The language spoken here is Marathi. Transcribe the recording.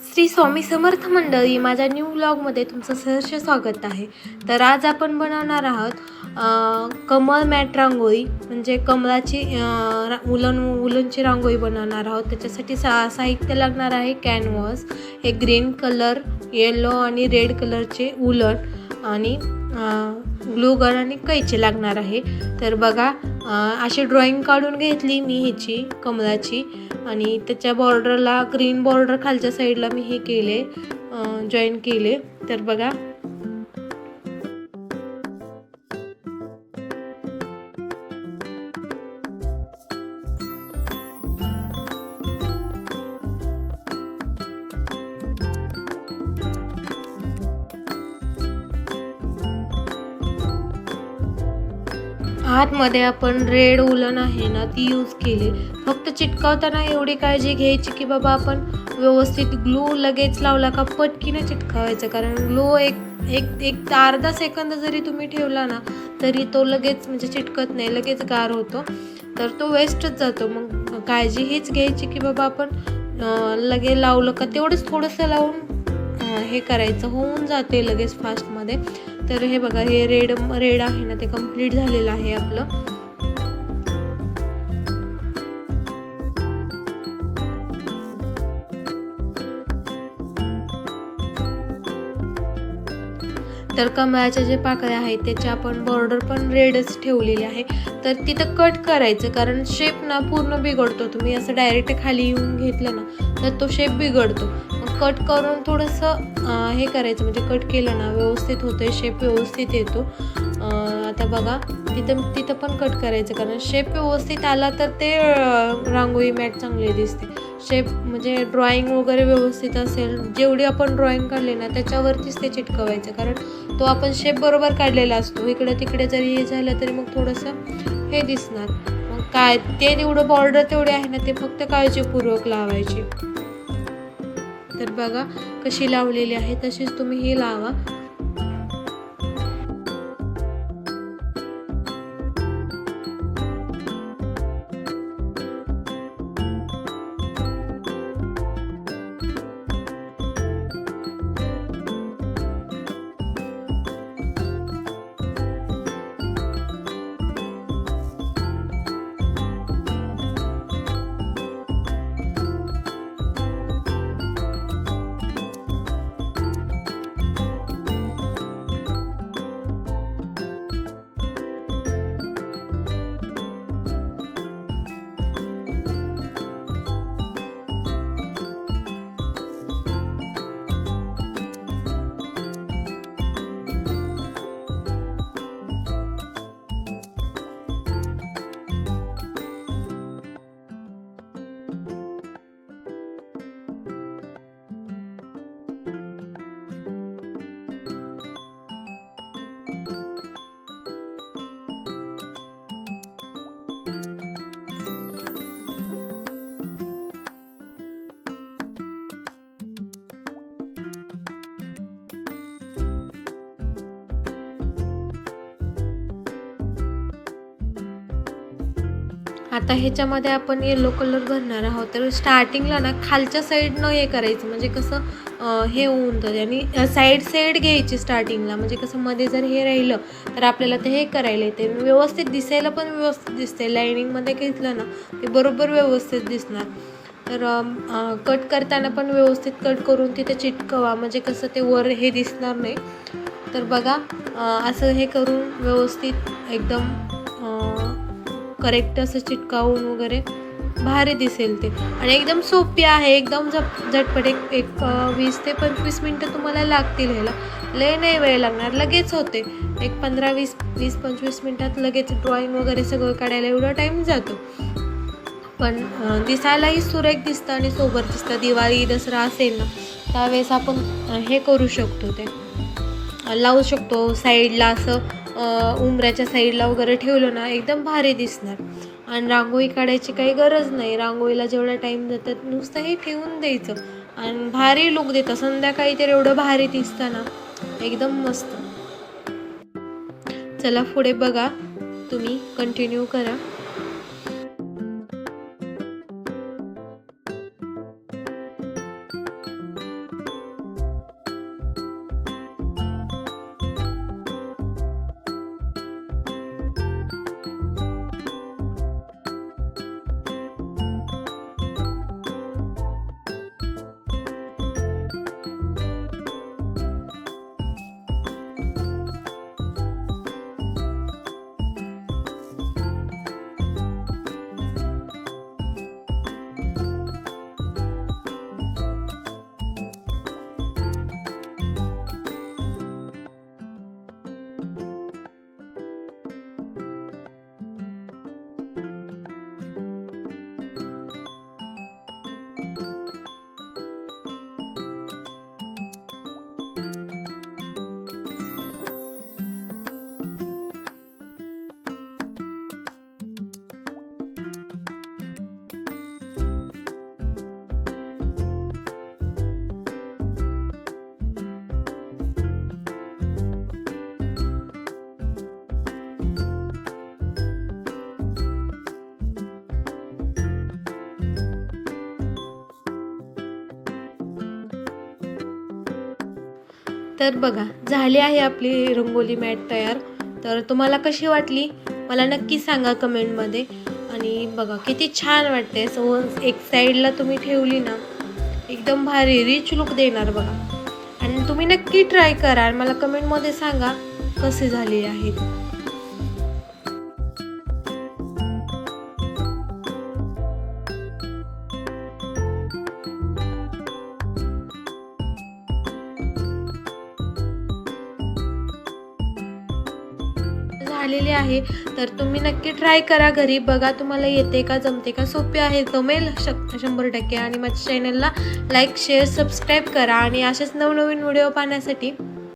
श्री स्वामी समर्थ मंडळी, माझ्या न्यू व्लॉगमध्ये तुमचं सहर्ष स्वागत आहे। तर आज आपण बनवणार आहोत कमळ मॅट रांगोळी, म्हणजे कमळाची उलनची रांगोळी बनवणार आहोत। त्याच्यासाठी साहित्य लागणार आहे कॅनव्हास, एक ग्रीन कलर, येलो आणि रेड कलरचे उलन आणि ग्लू गन आणि कैची लागणार आहे। तर बघा, अशी ड्रॉइंग काढून घेतली मी ह्याची कमळाची, आणि त्याच्या बॉर्डरला ग्रीन बॉर्डर खालच्या साईडला मी हे केले, जॉईन केले। तर बघा, आतमध्ये आपण रेड उलन आहे ना ती यूज केली। फक्त चिटकावताना एवढी काळजी घ्यायची की बाबा आपण व्यवस्थित ग्लू लगेच लावला का पटकीने चिटकावायचं, कारण ग्लू एक अर्धा सेकंद जरी तुम्ही ठेवला ना तरी तो लगेच म्हणजे चिटकत नाही, लगेच गार होतो, तर तो वेस्टच जातो। मग काळजी हीच घ्यायची की बाबा आपण लगेच लावलं का तेवढंच थोडंसं लावून हे करायचं, होऊन जाते लगेच फास्टमध्ये। तर हे बघा, हे रेड आहे ना ते कंप्लीट झालेलं आहे आपलं। तर कमळाच्या जे पाकळ्या आहेत त्याच्या आपण बॉर्डर पण रेडच ठेवलेली आहे। तर तिथं कट करायचं, कारण शेप ना पूर्ण बिघडतो। तुम्ही असं डायरेक्ट खाली येऊन घेतलं ना तर तो शेप बिघडतो। मग कट करून थोडंसं हे करायचं, म्हणजे कट केलं ना व्यवस्थित होतं, शेप व्यवस्थित येतो। आता बघा, तिथं पण कट करायचं, कारण शेप व्यवस्थित आला तर ते रांगोळी मॅट चांगली दिसते। शेप म्हणजे ड्रॉइंग वगैरे व्यवस्थित असेल, जेवढी आपण ड्रॉइंग काढली ना त्याच्यावरतीच ते चिटकवायचं, कारण तो आपण शेप बरोबर काढलेला असतो। इकडे तिकडे जरी हे झालं तरी मग थोडंसं हे दिसणार। मग काय ते तेवढं बॉर्डर तेवढे आहे ना ते फक्त काळजीपूर्वक लावायची। तर बघा कशी लावलेली आहे तशीच तुम्ही हे लावा। आता ह्याच्यामध्ये आपण येलो कलर भरणार आहोत। तर स्टार्टिंगला ना खालच्या साईडनं हे करायचं, म्हणजे कसं हे होऊन जाते, आणि साईड घ्यायची स्टार्टिंगला, म्हणजे कसं मध्ये जर हे राहिलं तर आपल्याला ते हे करायला येते, व्यवस्थित दिसायला पण व्यवस्थित दिसते। लाईनिंगमध्ये घेतलं ना ते बरोबर व्यवस्थित दिसणार। तर कट करताना पण व्यवस्थित कट करून तिथे चिटकवा, म्हणजे कसं ते वर हे दिसणार नाही। तर बघा, असं हे करून व्यवस्थित एकदम करेक्ट असं चिटकावून वगैरे भारी दिसेल ते, आणि एकदम सोपी आहे, एकदम झटपट। एक 20 ते 25 मिनटं तुम्हाला लागतील ह्याला, लय नाही वेळ लागणार, लगेच होते। एक 15-20-25 मिनटात लगेच ड्रॉइंग वगैरे सगळं काढायला एवढा टाईम जातो, पण दिसायलाही सुरेख दिसतं आणि सोबत दिसतं। दिवाळी दसरा असेल ना त्यावेळेस आपण हे करू शकतो, ते लावू शकतो साईडला, असं उंबऱ्याच्या साईडला वगैरे ठेवलं ना एकदम भारी दिसणार। आणि रांगोळी काढायची काही गरज नाही, रांगोळीला जेवढा टाईम जातात नुसतं हे ठेवून द्यायचं आणि भारी लुक देतं। संध्याकाळी तर एवढं भारी दिसतं ना, एकदम मस्त। चला पुढे बघा, तुम्ही कंटिन्यू करा। तर बघा झाली आहे आपली रंगोली मॅट तयार. तर तुम्हाला कशी वाटली मला नक्की सांगा कमेंटमध्ये. आणि बघा किती छान वाटते. सो एक साईडला तुम्ही ठेवली ना एकदम भारी रिच लुक देणार बघा. आणि तुम्ही नक्की ट्राय करा आणि मला कमेंटमध्ये सांगा कसे झाले आहेत. झालेले आहे. तर तुम्ही नक्की ट्राय करा घरी. बघा तुम्हाला येते का, जमते का, सोपे आहे, जमेल 100%. आणि माझ्या चॅनलला लाईक शेअर सबस्क्राईब करा आणि असेच नवनवीन व्हिडिओ पाहण्यासाठी